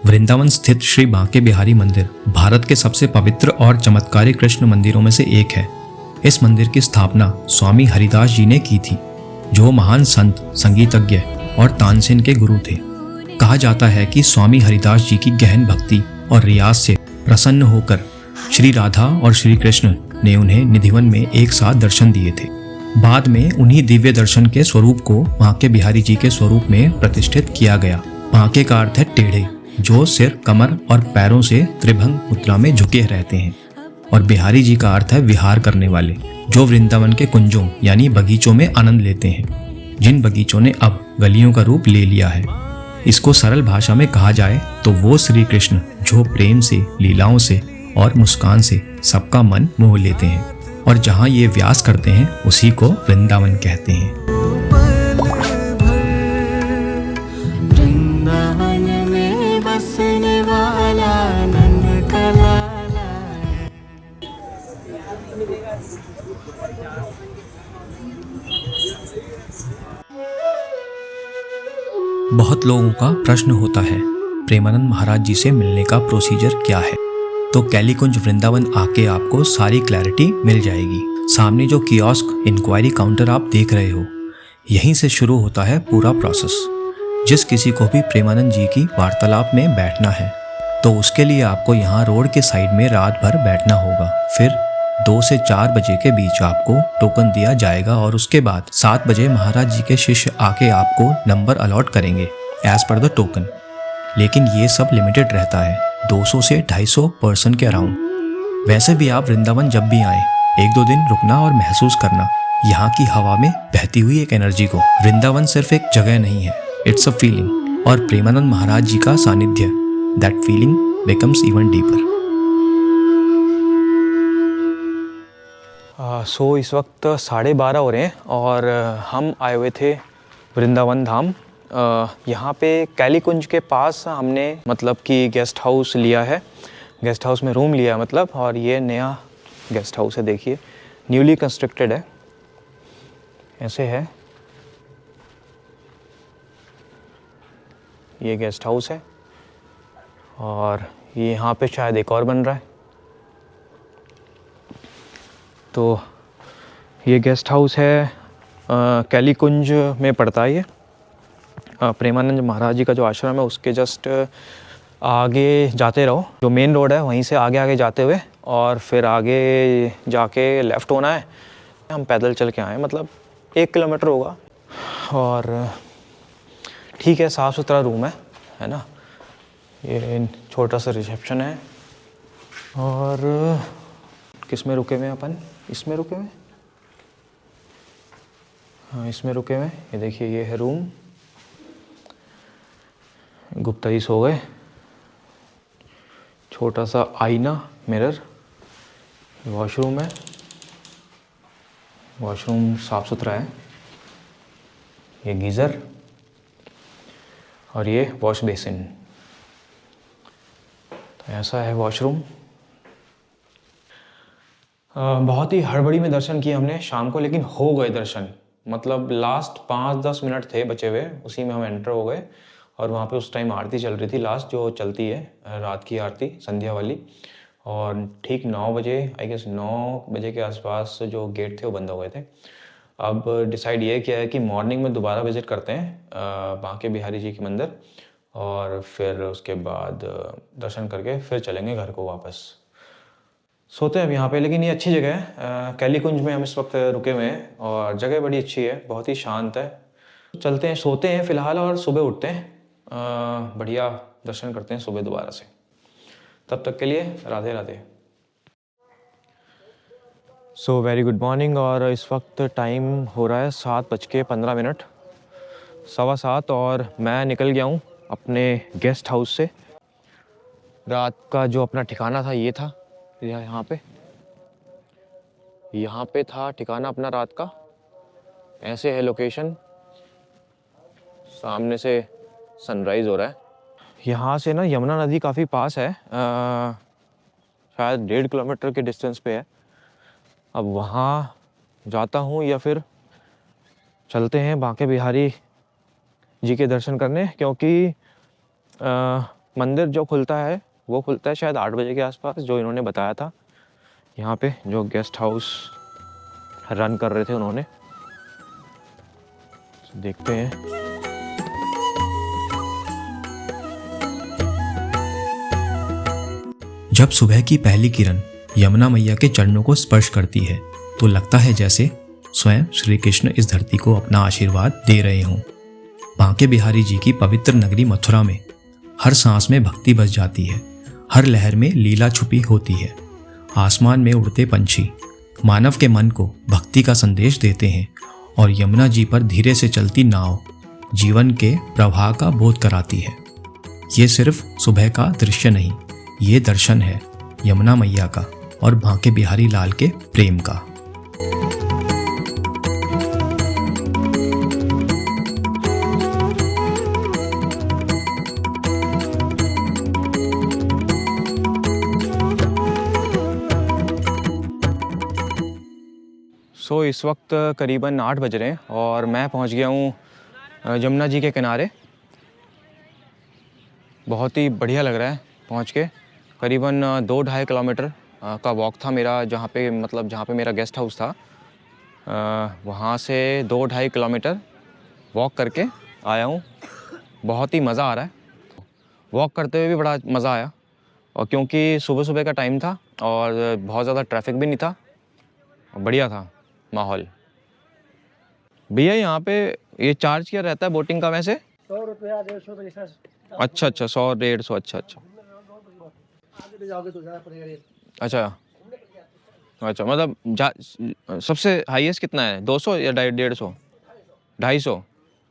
वृंदावन स्थित श्री बांके बिहारी मंदिर भारत के सबसे पवित्र और चमत्कारी कृष्ण मंदिरों में से एक है। इस मंदिर की स्थापना स्वामी हरिदास जी ने की थी, जो महान संत, संगीतज्ञ और तानसेन के गुरु थे। कहा जाता है कि स्वामी हरिदास जी की गहन भक्ति और रियाज से प्रसन्न होकर श्री राधा और श्री कृष्ण ने उन्हें निधिवन में एक साथ दर्शन दिए थे। बाद में उन्हीं दिव्य दर्शन के स्वरूप को बांके बिहारी जी के स्वरूप में प्रतिष्ठित किया गया। बांके का अर्थ है टेढ़े, जो सिर, कमर और पैरों से त्रिभंग मुद्रा में झुके रहते हैं, और बिहारी जी का अर्थ है विहार करने वाले, जो वृंदावन के कुंजों यानी बगीचों में आनंद लेते हैं, जिन बगीचों ने अब गलियों का रूप ले लिया है। इसको सरल भाषा में कहा जाए तो वो श्री कृष्ण जो प्रेम से, लीलाओं से और मुस्कान से सबका मन मोह लेते हैं, और जहाँ ये व्यास करते हैं उसी को वृंदावन कहते हैं। बहुत लोगों का प्रश्न होता है प्रेमानंद महाराज जी से मिलने का प्रोसीजर क्या है। तो कैलीकुंज वृंदावन आके आपको सारी क्लैरिटी मिल जाएगी। सामने जो कियोस्क इंक्वायरी काउंटर आप देख रहे हो, यहीं से शुरू होता है पूरा प्रोसेस। जिस किसी को भी प्रेमानंद जी की वार्तालाप में बैठना है तो उसके लिए आपको यहाँ रोड के साइड में रात भर बैठना होगा। फिर 2 से 4 बजे के बीच आपको टोकन दिया जाएगा, और उसके बाद 7 बजे महाराज जी के शिष्य आके आपको नंबर अलॉट करेंगे एज पर द टोकन। लेकिन ये सब लिमिटेड रहता है, 200 से 250 पर्सन के अराउंड। वैसे भी आप वृंदावन जब भी आए, 1-2 दिन रुकना और महसूस करना यहाँ की हवा में बहती हुई एक एनर्जी को। वृंदावन सिर्फ एक जगह नहीं है, इट्स अ फीलिंग, और प्रेमानंद महाराज जी का सानिध्य, that feeling becomes even deeper. So इस वक्त 12:30 हो रहे हैं और हम आए हुए थे वृंदावन धाम। यहाँ पे कैलीकुंज के पास हमने मतलब कि गेस्ट हाउस लिया है, गेस्ट हाउस में रूम लिया मतलब, और ये नया गेस्ट हाउस है, देखिए न्यूली कंस्ट्रक्टेड है, ऐसे है। ये गेस्ट हाउस है और ये यहाँ पे शायद एक और बन रहा है। तो ये गेस्ट हाउस है, कैलीकुंज में पड़ता है ये। प्रेमानंद महाराज जी का जो आश्रम है उसके जस्ट आगे जाते रहो, जो मेन रोड है वहीं से आगे आगे जाते हुए, और फिर आगे जाके लेफ़्ट होना है। हम पैदल चल के आए, मतलब 1 किलोमीटर होगा। और ठीक है, साफ़ सुथरा रूम है ना। ये छोटा सा रिसेप्शन है, और किस में रुके हुए अपन? इसमें रुके हुए, हाँ इसमें रुके हुए। ये देखिए, ये है रूम। गुप्ता जी सो गए। छोटा सा आईना, मिरर। वॉशरूम है, वॉशरूम साफ़ सुथरा है। ये गीज़र और ये वॉश बेसिन। तो ऐसा है वॉशरूम। बहुत ही हड़बड़ी में दर्शन किए हमने शाम को, लेकिन हो गए दर्शन। मतलब लास्ट 5-10 मिनट थे बचे हुए, उसी में हम एंटर हो गए। और वहाँ पे उस टाइम आरती चल रही थी, लास्ट जो चलती है रात की आरती, संध्या वाली। और ठीक 9 बजे, आई गेस 9 बजे के आसपास जो गेट थे वो बंद हो गए थे। अब डिसाइड ये किया है कि मॉर्निंग में दोबारा विज़िट करते हैं बांके बिहारी जी के मंदिर, और फिर उसके बाद दर्शन करके फिर चलेंगे घर को वापस। सोते हैं अब यहाँ पे, लेकिन ये अच्छी जगह है। कैलीकुंज में हम इस वक्त रुके हुए हैं और जगह बड़ी अच्छी है, बहुत ही शांत है। चलते हैं, सोते हैं फ़िलहाल, और सुबह उठते हैं, बढ़िया दर्शन करते हैं सुबह दोबारा से। तब तक के लिए Radhe Radhe. So very good morning. और इस वक्त टाइम हो रहा है 7:15, 7:15, और मैं निकल गया हूँ अपने गेस्ट हाउस से। रात का जो अपना ठिकाना था ये था, यहाँ पे था ठिकाना अपना रात का। ऐसे है लोकेशन, सामने से सनराइज़ हो रहा है। यहाँ से ना यमुना नदी काफ़ी पास है, शायद 1.5 किलोमीटर के डिस्टेंस पे है। अब वहाँ जाता हूँ या फिर चलते हैं बांके बिहारी जी के दर्शन करने, क्योंकि मंदिर जो खुलता है वो खुलता है शायद 8 बजे के आसपास, जो इन्होंने बताया था यहाँ पे, जो गेस्ट हाउस रन कर रहे थे उन्होंने। देखते हैं। जब सुबह की पहली किरण यमुना मैया के चरणों को स्पर्श करती है तो लगता है जैसे स्वयं श्री कृष्ण इस धरती को अपना आशीर्वाद दे रहे हों। बांके बिहारी जी की पवित्र नगरी मथुरा में हर सांस में भक्ति बस जाती है, हर लहर में लीला छुपी होती है। आसमान में उड़ते पंछी मानव के मन को भक्ति का संदेश देते हैं और यमुना जी पर धीरे से चलती नाव जीवन के प्रवाह का बोध कराती है। ये सिर्फ सुबह का दृश्य नहीं, ये दर्शन है यमुना मैया का और बांके बिहारी लाल के प्रेम का। इस वक्त करीबन 8 बज रहे हैं और मैं पहुंच गया हूं यमुना जी के किनारे। बहुत ही बढ़िया लग रहा है पहुंच के। करीबन 2-2.5 किलोमीटर का वॉक था मेरा, जहां पे मेरा गेस्ट हाउस था, वहां से 2-2.5 किलोमीटर वॉक करके आया हूं। बहुत ही मज़ा आ रहा है, वॉक करते हुए भी बड़ा मज़ा आया, और क्योंकि सुबह सुबह का टाइम था और बहुत ज़्यादा ट्रैफिक भी नहीं था, बढ़िया था माहौल। भैया यहाँ पे ये चार्ज क्या रहता है बोटिंग का वैसे? 100 रुपया 150 अच्छा 100-150 अच्छा। अच्छा मतलब सबसे हाईएस्ट कितना है? 200 या 150? 250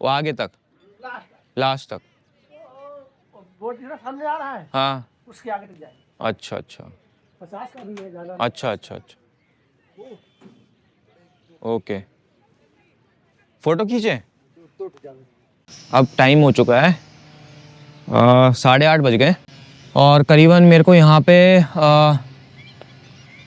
वो आगे तक लास्ट तक? बोट सामने आ रहा है, हाँ उसके आगे तक जाए। अच्छा 50 का भी है ज़्यादा। अच्छा। ओके, फोटो खींचे। अब टाइम हो चुका है 8:30 बज गए और करीबन मेरे को यहाँ पे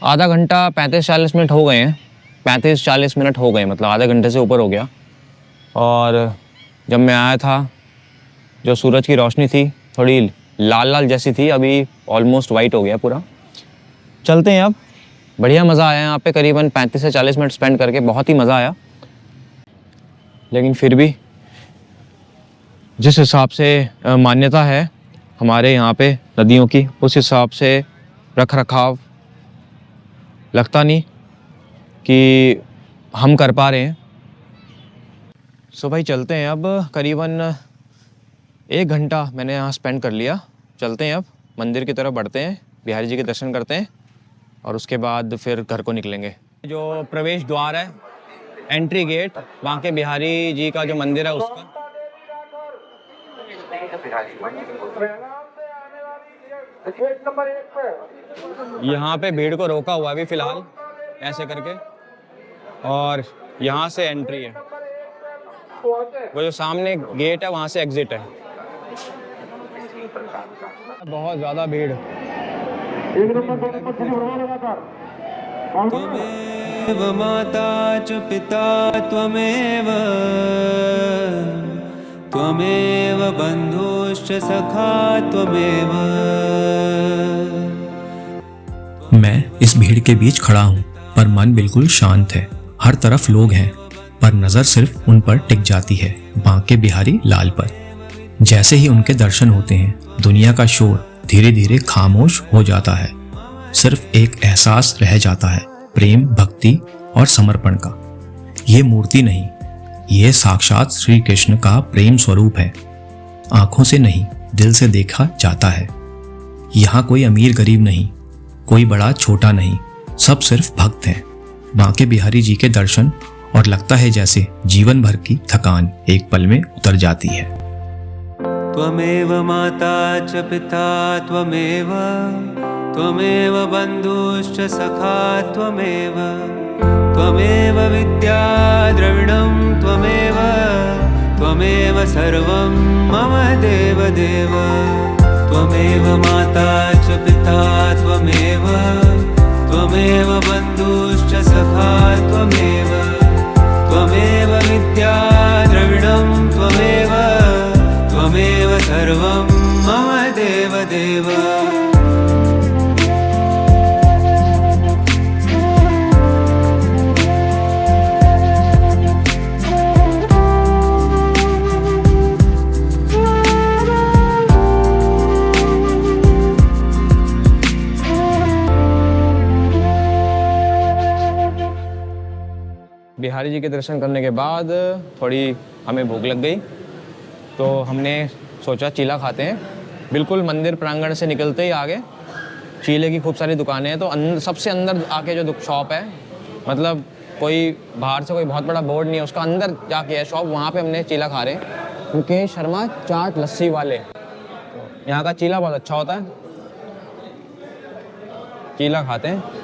आधा घंटा 35-40 मिनट हो गए हैं। 35-40 मिनट हो गए, मतलब आधे घंटे से ऊपर हो गया। और जब मैं आया था जो सूरज की रोशनी थी थोड़ी लाल जैसी थी, अभी ऑलमोस्ट वाइट हो गया पूरा। चलते हैं अब। बढ़िया मज़ा आया यहाँ पे, करीबन 35 से 40 मिनट स्पेंड करके बहुत ही मज़ा आया। लेकिन फिर भी जिस हिसाब से मान्यता है हमारे यहाँ पे नदियों की, उस हिसाब से रख रखाव लगता नहीं कि हम कर पा रहे हैं। सो भाई चलते हैं अब। करीबन 1 घंटा मैंने यहाँ स्पेंड कर लिया। चलते हैं अब, मंदिर की तरफ बढ़ते हैं, बिहारी जी के दर्शन करते हैं और उसके बाद फिर घर को निकलेंगे। जो प्रवेश द्वार है, एंट्री गेट बांके बिहारी जी का जो मंदिर है उसका, यहाँ पे भीड़ को रोका हुआ है अभी फ़िलहाल ऐसे करके, और यहाँ से एंट्री है। वो जो सामने गेट है वहाँ से एग्जिट है। बहुत ज़्यादा भीड़। त्वमेव माता च पिता त्वमेव, त्वमेव बन्धुश्च सखा त्वमेव। मैं इस भीड़ के बीच खड़ा हूँ पर मन बिल्कुल शांत है। हर तरफ लोग हैं पर नजर सिर्फ उन पर टिक जाती है, बांके बिहारी लाल पर। जैसे ही उनके दर्शन होते हैं दुनिया का शोर धीरे धीरे खामोश हो जाता है। सिर्फ एक एहसास रह जाता है, प्रेम, भक्ति और समर्पण का। ये मूर्ति नहीं, ये साक्षात श्री कृष्ण का प्रेम स्वरूप है। आंखों से नहीं दिल से देखा जाता है। यहाँ कोई अमीर गरीब नहीं, कोई बड़ा छोटा नहीं, सब सिर्फ भक्त हैं। बांके बिहारी जी के दर्शन और लगता है जैसे जीवन भर की थकान एक पल में उतर जाती है। त्वमेव माता च पिता त्वमेव, त्वमेव बन्धुश्च सखा त्वमेव, त्वमेव विद्या द्रविणं त्वमेव, त्वमेव सर्वं मम देव देव। त्वमेव माता च पिता त्वमेव, त्वमेव बन्धुश्च सखा त्वमेव, त्वमेव विद्या द्रविणं त्वमेव, त्वमेव सर्वं मम देव बिहारी जी के दर्शन करने के बाद थोड़ी हमें भूख लग गई, तो हमने सोचा चीला खाते हैं। बिल्कुल मंदिर प्रांगण से निकलते ही आगे चीले की खूब सारी दुकानें हैं, तो सबसे अंदर आके जो शॉप है, मतलब कोई बाहर से कोई बहुत बड़ा बोर्ड नहीं है, उसका अंदर जाके है शॉप, वहाँ पे हमने चीला खा रहे हैं। मुकेश शर्मा चाट लस्सी वाले, यहाँ का चीला बहुत अच्छा होता है, चीला खाते हैं।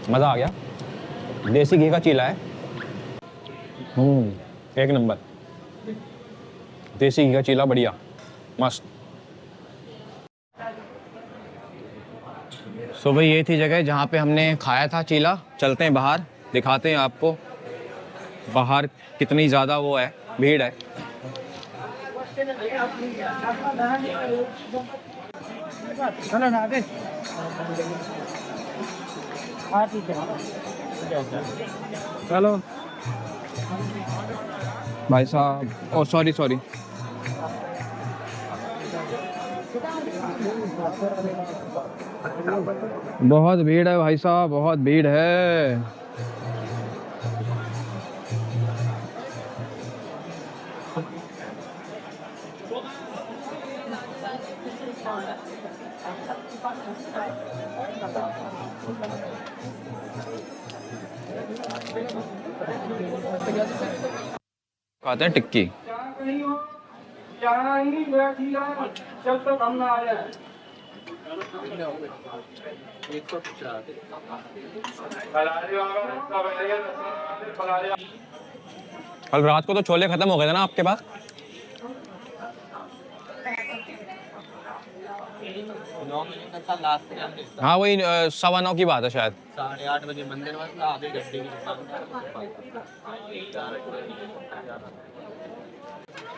मज़ा आ गया, देसी घी का चीला है, एक नंबर, देसी घी का चीला बढ़िया मस्त। सो भाई ये थी जगह जहाँ पे हमने खाया था चीला। चलते हैं बाहर, दिखाते हैं आपको बाहर कितनी ज़्यादा वो है, भीड़ है। चलो ना आगे। हाँ ठीक है, चलो भाई साहब, ओ सॉरी सॉरी, बहुत भीड़ है भाई साहब, बहुत भीड़ है। खाते हैं टिक्की। कल रात को तो छोले खत्म हो गए थे ना आपके पास? हाँ वही 9:15 की बात है शायद। 8:30 बजे मंदिर बंद, आधे घंटे की दुकान।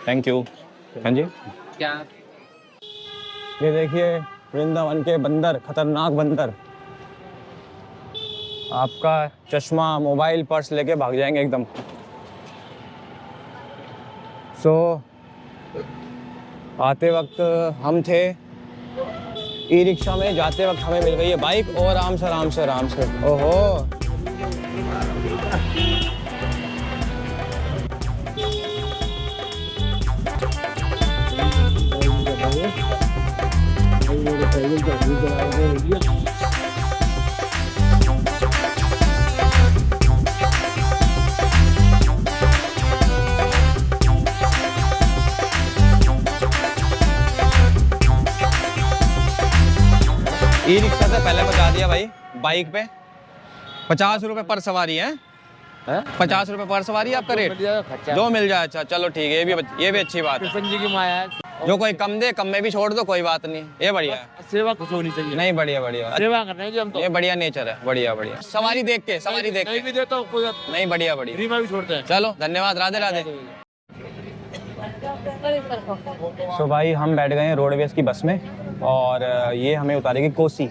Thank you. हाँ जी, क्या ये देखिए वृंदावन के बंदर, खतरनाक बंदर। आपका चश्मा, मोबाइल, पर्स लेके भाग जाएंगे एकदम। सो आते वक्त हम थे ई रिक्शा में, जाते वक्त हमें मिल गई है बाइक, और आराम से आराम से आराम से। ओहो, ई रिक्शा से पहले पहुंचा दिया भाई, बाइक पे 50 रुपए पर सवारी है। 50 रुपए पर सवारी आपका रेट? जो मिल जाए। अच्छा चलो ठीक है, ये भी अच्छी बात है। जी की माया है। जो कोई कम दे, कम में भी छोड़ दो, कोई बात नहीं, ये बढ़िया है। सेवा कुछ होनी चाहिए। नहीं बढ़िया बढ़िया, सेवा कर रहे हैं जी हम तो। ये बढ़िया नेचर है, बढ़िया बढ़िया। सवारी देख के, सवारी देख नहीं के भी देता हूँ कोई नहीं, बढ़िया बढ़िया। फ्री में भी छोड़ते हैं। चलो धन्यवाद, राधे राधे। तो भाई हम बैठ गए हैं रोडवेज की बस में, और ये हमें उतारेगी कोसी।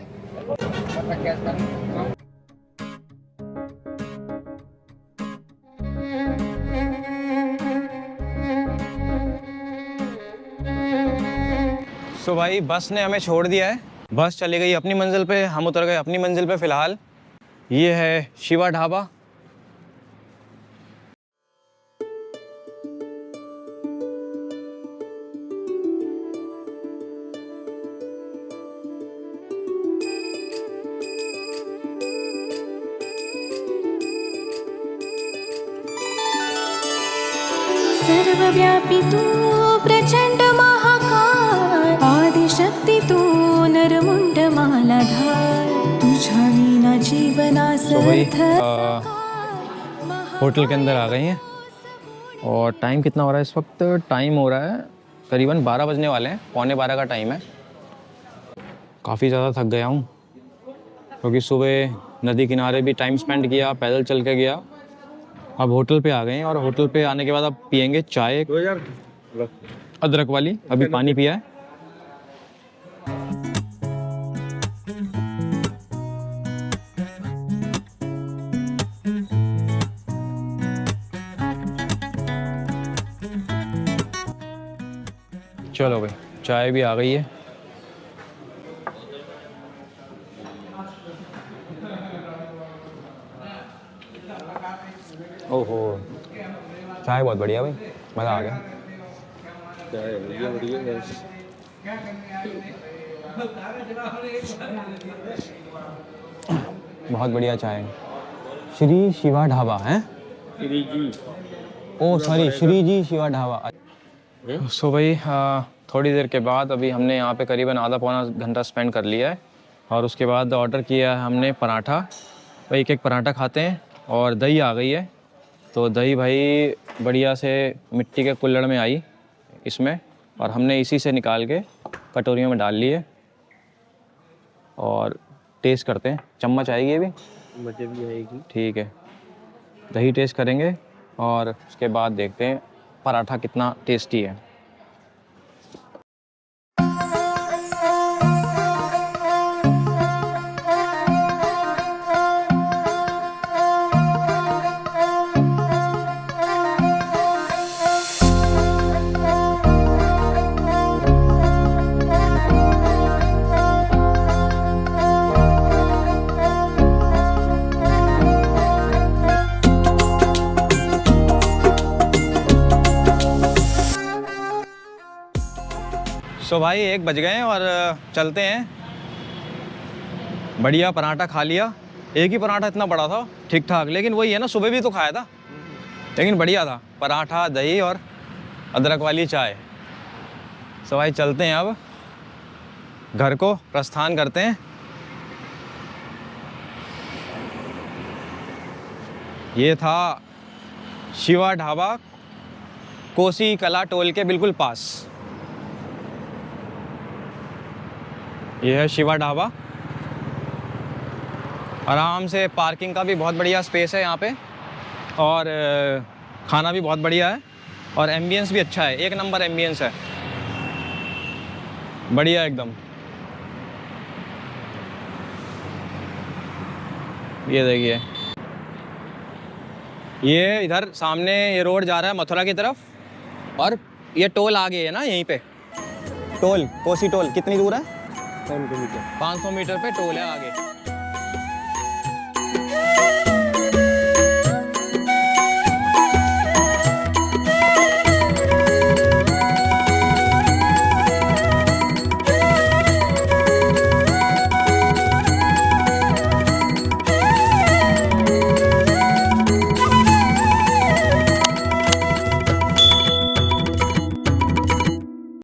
तो भाई बस ने हमें छोड़ दिया है, बस चली गई अपनी मंजिल पे, हम उतर गए अपनी मंजिल पे। फिलहाल ये है शिवा ढाबा। सर्वव्यापी तू प्रचंड महाकाय, आदिशक्ती तू नरमुंड मालाधार, तुझ्या विना जीवनासर्थ। होटल के अंदर आ गए हैं, और टाइम कितना हो रहा है इस वक्त? टाइम हो रहा है करीबन 12 बजने वाले हैं, 11:15 का टाइम है। काफ़ी ज़्यादा थक गया हूँ, क्योंकि सुबह नदी किनारे भी टाइम स्पेंड किया, पैदल चल के गया। अब होटल पे आ गए हैं, और होटल पे आने के बाद अब पियेंगे चाय अदरक वाली। अभी पानी पिया है। चलो भाई, चाय भी आ गई है। ओहो, चाय बहुत बढ़िया भाई, मज़ा आ गया। बहुत बढ़िया चाय। श्री शिवा ढाबा है? श्री जी। ओ सॉरी, श्री जी शिवा ढाबा। सो भाई थोड़ी देर के बाद अभी हमने यहाँ पे करीबन आधा पौना घंटा स्पेंड कर लिया है और उसके बाद ऑर्डर किया है हमने पराठा। भाई एक पराठा खाते हैं और दही आ गई है। तो दही भाई बढ़िया से मिट्टी के कुल्हड़ में आई इसमें, और हमने इसी से निकाल के कटोरियों में डाल लिए और टेस्ट करते हैं। चम्मच आएगी अभी? मुझे भी आएगी। ठीक है, दही टेस्ट करेंगे और उसके बाद देखते हैं पराठा कितना टेस्टी है। सो भाई 1 बज गए हैं और चलते हैं। बढ़िया पराठा खा लिया। एक ही पराठा इतना बड़ा था, ठीक ठाक, लेकिन वही है ना, सुबह भी तो खाया था, लेकिन बढ़िया था। पराठा, दही और अदरक वाली चाय। सो भाई चलते हैं, अब घर को प्रस्थान करते हैं। ये था शिवा ढाबा, कोसी कला टोल के बिल्कुल पास। ये है शिवा ढाबा। आराम से पार्किंग का भी बहुत बढ़िया स्पेस है यहाँ पे, और खाना भी बहुत बढ़िया है, और एम्बियंस भी अच्छा है। 1 नंबर एम्बियंस है, बढ़िया एकदम। ये देखिए, ये इधर सामने ये रोड जा रहा है मथुरा की तरफ, और ये टोल आगे है ना, यहीं पे टोल, कोसी टोल। कितनी दूर है? 500 मीटर पे टोल है आगे।